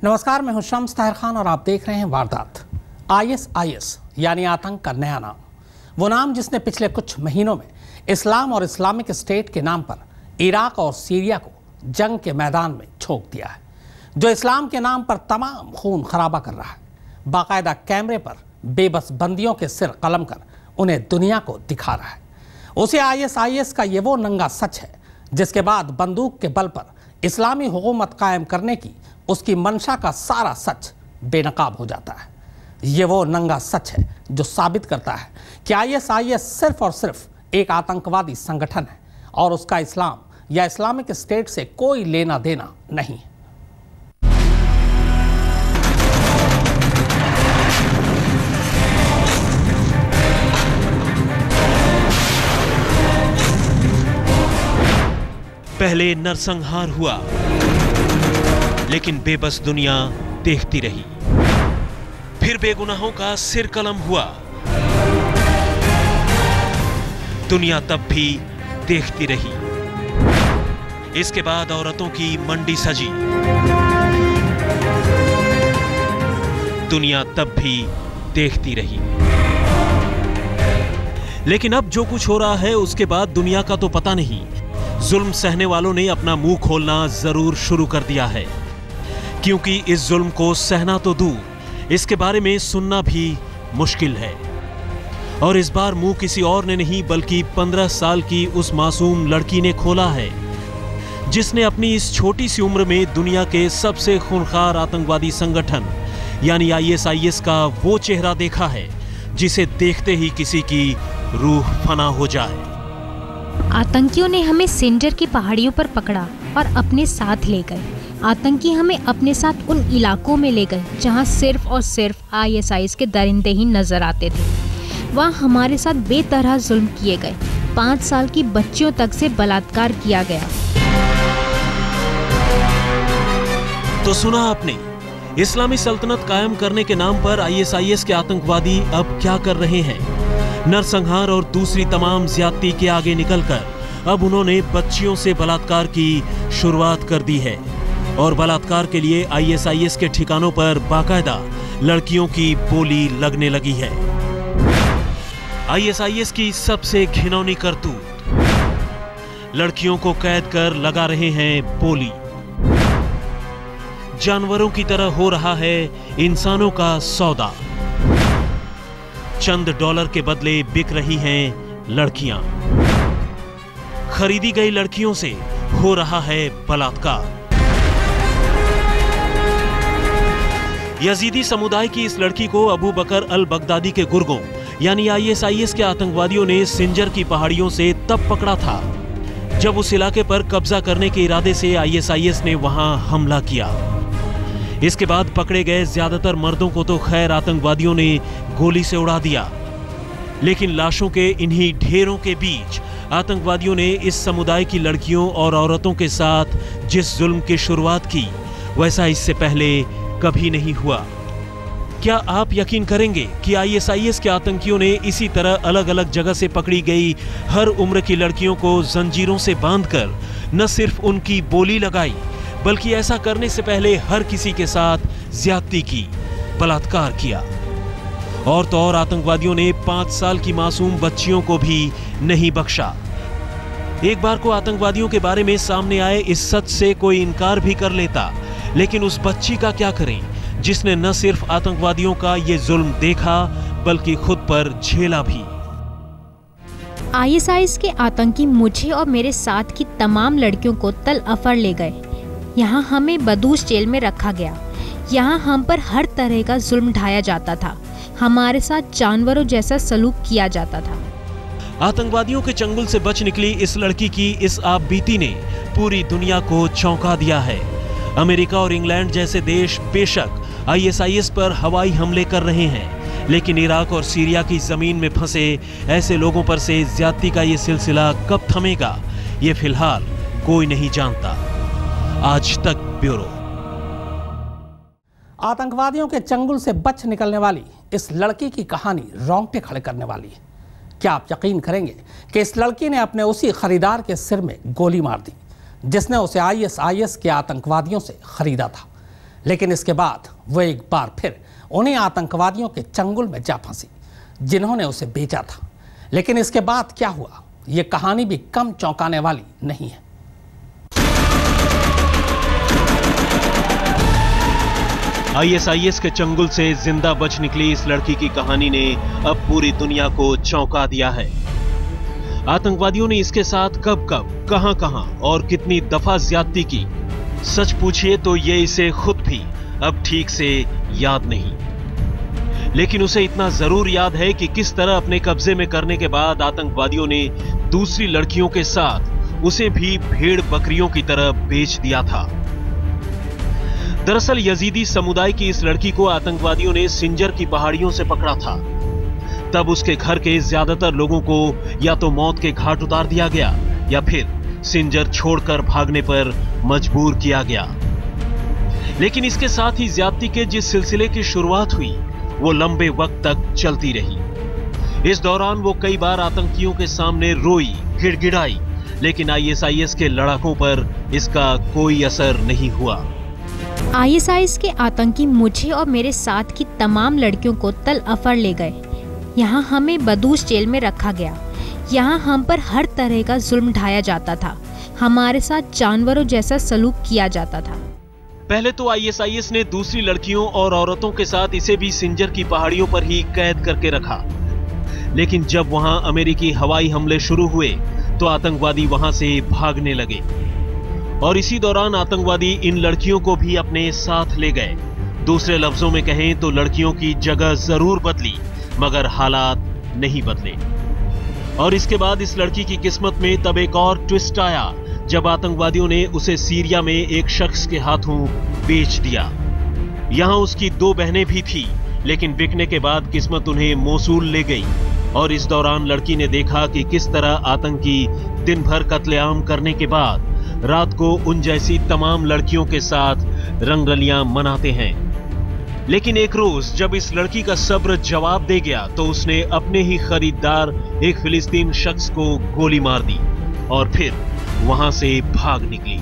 नमस्कार, मैं हूं शम्स ताहिर खान और आप देख रहे हैं वारदात। ISIS यानी आतंक का नया नाम, वो नाम जिसने पिछले कुछ महीनों में इस्लाम और इस्लामिक स्टेट के नाम पर इराक और सीरिया को जंग के मैदान में झोंक दिया है, जो इस्लाम के नाम पर तमाम खून खराबा कर रहा है, बाकायदा कैमरे पर बेबस बंदियों के सिर कलम कर उन्हें दुनिया को दिखा रहा है। उसे ISIS का ये वो नंगा सच है जिसके बाद बंदूक के बल पर इस्लामी हुकूमत कायम करने की उसकी मंशा का सारा सच बेनकाब हो जाता है। ये वो नंगा सच है जो साबित करता है कि ISIS सिर्फ और सिर्फ एक आतंकवादी संगठन है और उसका इस्लाम या इस्लामिक स्टेट से कोई लेना देना नहीं है। पहले नरसंहार हुआ, लेकिन बेबस दुनिया देखती रही। फिर बेगुनाहों का सिर कलम हुआ, दुनिया तब भी देखती रही। इसके बाद औरतों की मंडी सजी, दुनिया तब भी देखती रही। लेकिन अब जो कुछ हो रहा है उसके बाद दुनिया का तो पता नहीं। जुल्म सहने वालों ने अपना मुंह खोलना जरूर शुरू कर दिया है, क्योंकि इस जुल्म को सहना तो दूर, इसके बारे में सुनना भी मुश्किल है। और इस बार मुंह किसी और ने नहीं बल्कि 15 साल की उस मासूम लड़की ने खोला है, जिसने अपनी इस छोटी सी उम्र में दुनिया के सबसे खूंखार आतंकवादी संगठन यानी ISIS का वो चेहरा देखा है जिसे देखते ही किसी की रूह फना हो जाए। आतंकियों ने हमें सिंजर की पहाड़ियों पर पकड़ा और अपने साथ ले गए। आतंकी हमें अपने साथ उन इलाकों में ले गए जहां सिर्फ और सिर्फ ISIS के दरिंदे ही नजर आते थे। वहां हमारे साथ बेतरह जुल्म किए गए। 5 साल की बच्चियों तक से बलात्कार किया गया। तो सुना आपने, इस्लामी सल्तनत कायम करने के नाम पर ISIS के आतंकवादी अब क्या कर रहे हैं। नरसंहार और दूसरी तमाम ज्यादती के आगे निकलकर अब उन्होंने बच्चियों से बलात्कार की शुरुआत कर दी है और बलात्कार के लिए ISIS के ठिकानों पर बाकायदा लड़कियों की बोली लगने लगी है। ISIS की सबसे घिनौनी करतूत, लड़कियों को कैद कर लगा रहे हैं बोली। जानवरों की तरह हो रहा है इंसानों का सौदा। चंद डॉलर के बदले बिक रही हैं लड़कियां। खरीदी गई लड़कियों से हो रहा है बलात्कार। यजीदी समुदाय की इस लड़की को अबू बकर अल बगदादी के गुर्गों यानी ISIS के आतंकवादियों ने सिंजर की पहाड़ियों से तब पकड़ा था जब उस इलाके पर कब्जा करने के इरादे से ISIS ने वहां हमला किया। इसके बाद पकड़े गए ज्यादातर मर्दों को तो खैर आतंकवादियों ने गोली से उड़ा दिया, लेकिन लाशों के इन्हीं ढेरों के बीच आतंकवादियों ने इस समुदाय की लड़कियों और औरतों के साथ जिस जुल्म की शुरुआत की वैसा इससे पहले कभी नहीं हुआ। क्या आप यकीन करेंगे कि ISIS के आतंकियों ने इसी तरह अलग अलग जगह से पकड़ी गई हर उम्र की लड़कियों को जंजीरों से बांधकर न सिर्फ उनकी बोली लगाई बल्कि ऐसा करने से पहले हर किसी के साथ ज्यादती की, बलात्कार किया। और तो और आतंकवादियों ने 5 साल की मासूम बच्चियों को भी नहीं बख्शा। एक बार को आतंकवादियों के बारे में सामने आए इस सच से कोई इनकार भी कर लेता, लेकिन उस बच्ची का क्या करें जिसने न सिर्फ आतंकवादियों का ये जुल्म देखा बल्कि खुद पर झेला भी। ISIS के आतंकी मुझे और मेरे साथ की तमाम लड़कियों को तल अफर ले गए। यहाँ हमें बदूश जेल में रखा गया। यहाँ हम पर हर तरह का जुल्म ढाया जाता था। हमारे साथ जानवरों जैसा सलूक किया जाता था। आतंकवादियों के चंगुल से बच निकली इस लड़की की इस आपबीती ने पूरी दुनिया को चौंका दिया है। अमेरिका और इंग्लैंड जैसे देश बेशक ISIS पर हवाई हमले कर रहे हैं, लेकिन इराक और सीरिया की जमीन में फंसे ऐसे लोगों पर से ज्यादती का ये सिलसिला कब थमेगा, ये फिलहाल कोई नहीं जानता। आज तक ब्यूरो। आतंकवादियों के चंगुल से बच निकलने वाली इस लड़की की कहानी रोंगटे खड़े करने वाली है। क्या आप यकीन करेंगे कि इस लड़की ने अपने उसी खरीदार के सिर में गोली मार दी जिसने उसे ISIS के आतंकवादियों से खरीदा था। लेकिन इसके बाद वो एक बार फिर उन्हीं आतंकवादियों के चंगुल में जा फंसी जिन्होंने उसे बेचा था। लेकिन इसके बाद क्या हुआ, ये कहानी भी कम चौंकाने वाली नहीं है। आईएसआईएस के चंगुल से जिंदा बच निकली इस लड़की की कहानी ने अब पूरी दुनिया को चौंका दिया है। आतंकवादियों ने इसके साथ कब कब, कहां और कितनी दफा ज्यादती की, सच पूछिए तो ये इसे खुद भी अब ठीक से याद नहीं। लेकिन उसे इतना जरूर याद है कि किस तरह अपने कब्जे में करने के बाद आतंकवादियों ने दूसरी लड़कियों के साथ उसे भी भेड़ बकरियों की तरह बेच दिया था। दरअसल यजीदी समुदाय की इस लड़की को आतंकवादियों ने सिंजर की पहाड़ियों से पकड़ा था। तब उसके घर के ज्यादातर लोगों को या तो मौत के घाट उतार दिया गया या फिर सिंजर छोड़कर भागने पर मजबूर किया गया। लेकिन इसके साथ ही ज्यादती के जिस सिलसिले की शुरुआत हुई वो लंबे वक्त तक चलती रही। इस दौरान वो कई बार आतंकियों के सामने रोई, गिड़गिड़ाई, लेकिन आईएसआईएस के लड़ाकों पर इसका कोई असर नहीं हुआ। आईएसआईएस के आतंकी मुझे और मेरे साथ की तमाम लड़कियों को तल अफर ले गए। यहाँ हमें बदूश जेल में रखा गया। यहाँ हम पर हर तरह का जुल्म ढाया जाता था। हमारे साथ जानवरों जैसा सलूक किया जाता था। पहले तो आईएसआईएस ने दूसरी लड़कियों और औरतों के साथ इसे भी सिंजर की पहाड़ियों पर ही कैद करके रखा। लेकिन जब वहां अमेरिकी हवाई हमले शुरू हुए तो आतंकवादी वहां से भागने लगे और इसी दौरान आतंकवादी इन लड़कियों को भी अपने साथ ले गए। दूसरे लफ्जों में कहें तो लड़कियों की जगह जरूर बदली मगर हालात नहीं बदले। और इसके बाद इस लड़की की किस्मत में तब एक और ट्विस्ट आया जब आतंकवादियों ने उसे सीरिया में एक शख्स के हाथों बेच दिया। यहां उसकी 2 बहनें भी थी, लेकिन बिकने के बाद किस्मत उन्हें मोसूल ले गई। और इस दौरान लड़की ने देखा कि किस तरह आतंकी दिन भर कत्लेआम करने के बाद रात को उन जैसी तमाम लड़कियों के साथ रंगरलियां मनाते हैं। लेकिन एक रोज जब इस लड़की का सब्र जवाब दे गया तो उसने अपने ही खरीदार एक फिलिस्तीन शख्स को गोली मार दी और फिर वहां से भाग निकली।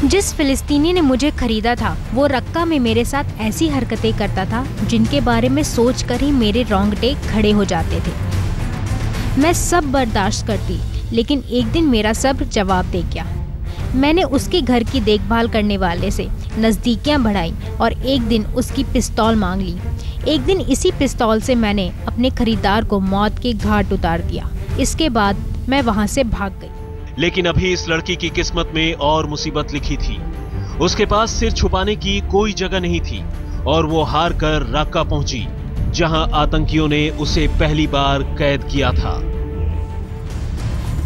जिस फिलिस्तीनी ने मुझे खरीदा था वो रक्का में मेरे साथ ऐसी हरकतें करता था जिनके बारे में सोचकर ही मेरे रोंगटे खड़े हो जाते थे। मैं सब बर्दाश्त करती, लेकिन एक दिन मेरा सब्र जवाब दे गया। मैंने उसके घर की देखभाल करने वाले से नज़दीकियां बढ़ाई और एक दिन उसकी पिस्तौल मांग ली। एक दिन इसी पिस्तौल से मैंने अपने खरीदार को मौत के घाट उतार दिया। इसके बाद मैं वहां से भाग गई। लेकिन अभी इस लड़की की किस्मत में और मुसीबत लिखी थी। उसके पास सिर छुपाने की कोई जगह नहीं थी और वो हार कर रक्का पहुंची जहां आतंकियों ने उसे पहली बार कैद किया था।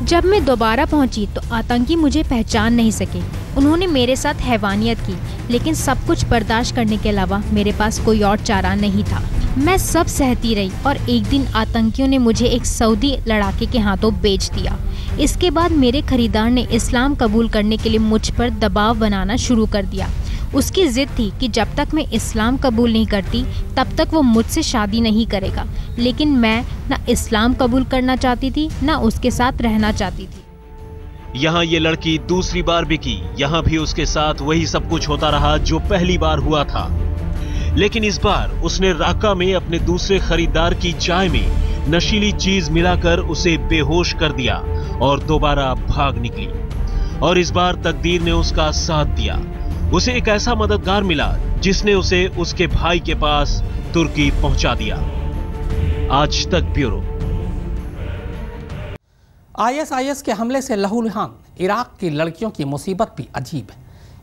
जब मैं दोबारा पहुंची तो आतंकी मुझे पहचान नहीं सके। उन्होंने मेरे साथ हैवानियत की, लेकिन सब कुछ बर्दाश्त करने के अलावा मेरे पास कोई और चारा नहीं था। मैं सब सहती रही और एक दिन आतंकियों ने मुझे एक सऊदी लड़ाके के हाथों बेच दिया। इसके बाद मेरे खरीदार ने इस्लाम कबूल करने के लिए मुझ पर दबाव बनाना शुरू कर दिया। उसकी जिद थी कि जब तक मैं इस्लाम कबूल नहीं करती तब तक वो मुझसे शादी नहीं करेगा। लेकिन मैं ना इस्लाम कबूल करना चाहती थी ना उसके साथ रहना चाहती थी। यहाँ ये लड़की दूसरी बार बिकी। यहाँ भी उसके साथ वही सब कुछ होता रहा जो पहली बार हुआ था। लेकिन इस बार उसने राका में अपने दूसरे खरीदार की चाय में नशीली चीज मिलाकर उसे बेहोश कर दिया और दोबारा भाग निकली। और इस बार तकदीर ने उसका साथ दिया। उसे एक ऐसा मददगार मिला जिसने उसे उसके भाई के पास तुर्की पहुंचा दिया। आज तक ब्यूरो। आईएसआईएस के हमले से लहूलुहान इराक की लड़कियों की मुसीबत भी अजीब है,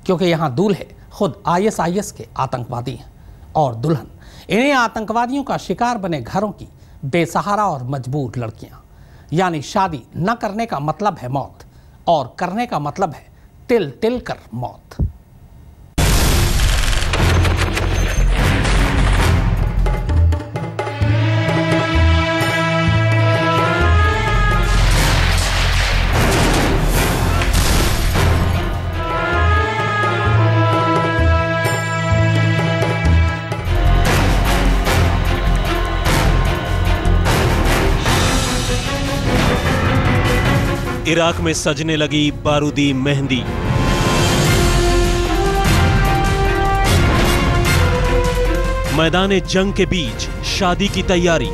क्योंकि यहाँ दूल्हे खुद आईएसआईएस के आतंकवादी हैं और दुल्हन इन्हीं आतंकवादियों का शिकार बने घरों की बेसहारा और मजबूर लड़कियां। यानी शादी न करने का मतलब है मौत और करने का मतलब है तिल तिल कर मौत। इराक में सजने लगी बारूदी मेहंदी। मैदान जंग के बीच शादी की तैयारी।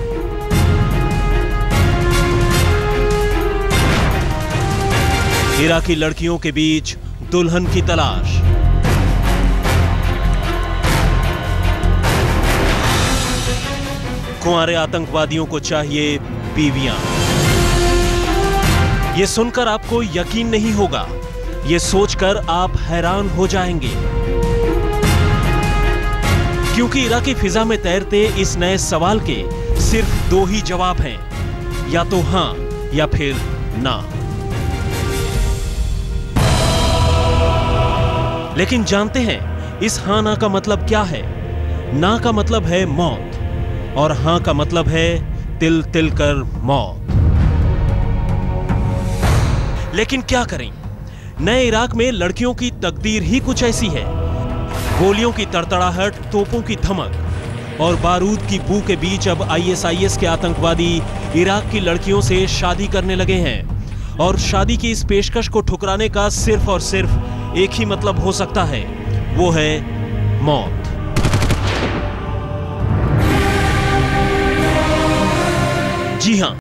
इराकी लड़कियों के बीच दुल्हन की तलाश। कुंवारे आतंकवादियों को चाहिए बीवियां। ये सुनकर आपको यकीन नहीं होगा, ये सोचकर आप हैरान हो जाएंगे, क्योंकि इराकी फिजा में तैरते इस नए सवाल के सिर्फ दो ही जवाब हैं, या तो हां या फिर ना। लेकिन जानते हैं इस हां ना का मतलब क्या है? ना का मतलब है मौत और हां का मतलब है तिल तिल कर मौत। लेकिन क्या करें, नए इराक में लड़कियों की तकदीर ही कुछ ऐसी है। गोलियों की तड़तड़ाहट, तोपों की धमक और बारूद की बू के बीच अब आईएसआईएस के आतंकवादी इराक की लड़कियों से शादी करने लगे हैं। और शादी की इस पेशकश को ठुकराने का सिर्फ और सिर्फ एक ही मतलब हो सकता है, वो है मौत। जी हां,